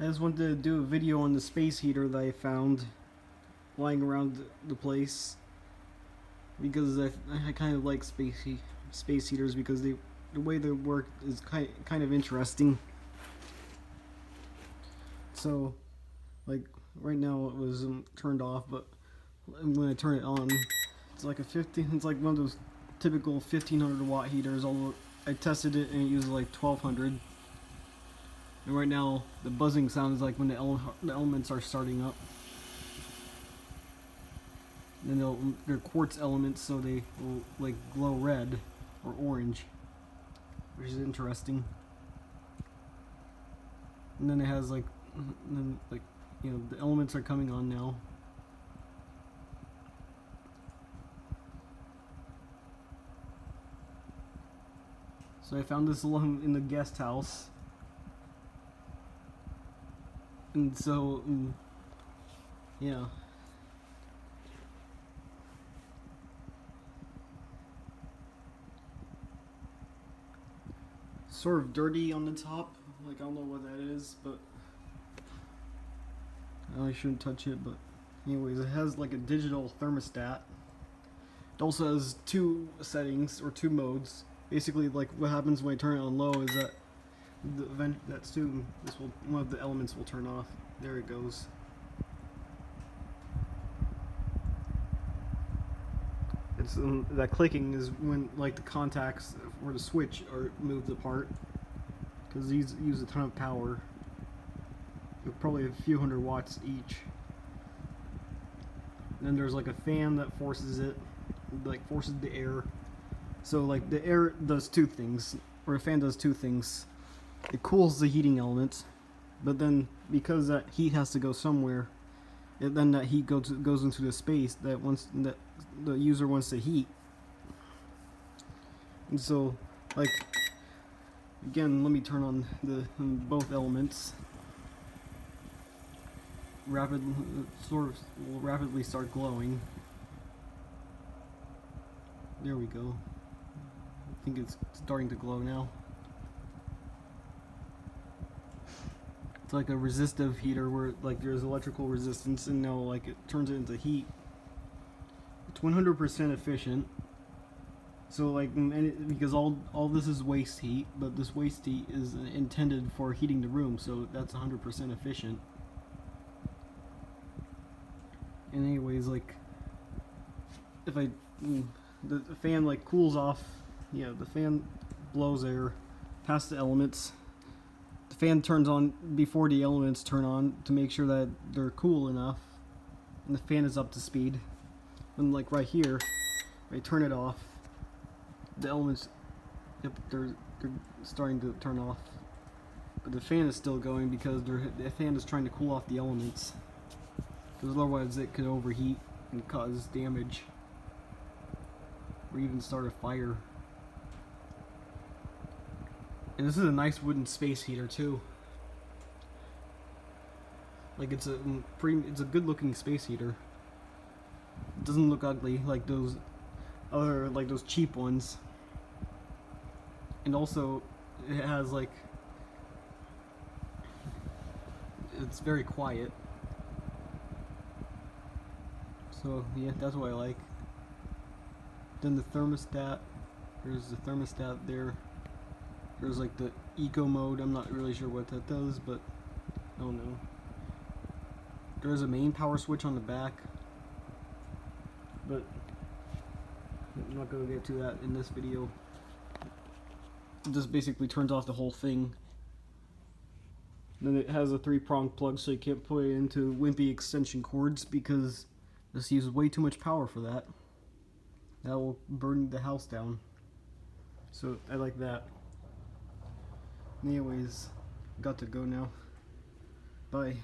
I just wanted to do a video on the space heater that I found lying around the place, because I kind of like space heaters because the way they work is kind of interesting. So, like right now it was turned off, but when I turn it on, it's like it's like one of those typical 1500 watt heaters. Although I tested it and it uses like 1200. And right now the buzzing sound is like when the elements are starting up. And they're quartz elements, so they will like glow red or orange, which is interesting. And then it has like the elements are coming on now. So I found this alone in the guest house, and so yeah. Sort of dirty on the top, like I don't know what that is, but I shouldn't touch it. But anyways, it has like a digital thermostat. It also has two settings or two modes. Basically, like what happens when I turn it on low is that the vent that's too one of the elements will turn off. There it goes. It's that clicking is when like the contacts or the switch are moved apart, because these use a ton of power. They're probably a few hundred watts each. And then there's like a fan that forces it, like forces the air. So like the air does two things, or a fan does two things. It cools the heating elements, but then because that heat has to go somewhere, then that heat goes into the space that the user wants to heat. And so, like, again, let me turn on both elements. Will rapidly start glowing. There we go. I think it's starting to glow now. It's like a resistive heater where like there's electrical resistance, and now like it turns it into heat. It's 100% efficient. So like, because all this is waste heat, but this waste heat is intended for heating the room, so that's 100% efficient. And anyways, like, if the fan like cools off, yeah, the fan blows air past the elements. The fan turns on before the elements turn on to make sure that they're cool enough, and the fan is up to speed. And like right here, I turn it off, the elements, yep, they're starting to turn off, but the fan is still going because the fan is trying to cool off the elements, because otherwise it could overheat and cause damage, or even start a fire. And this is a nice wooden space heater too. Like it's a good looking space heater. It doesn't look ugly like those cheap ones. And also it has like, it's very quiet. So yeah, that's what I like. Then the thermostat, there's the thermostat there. There's like the eco mode. I'm not really sure what that does, but I don't know. There's a main power switch on the back, but I'm not going to get to that in this video. It just basically turns off the whole thing. Then it has a 3-prong plug, so you can't put it into wimpy extension cords because this uses way too much power for that. That will burn the house down. So I like that. Anyways, got to go now. Bye.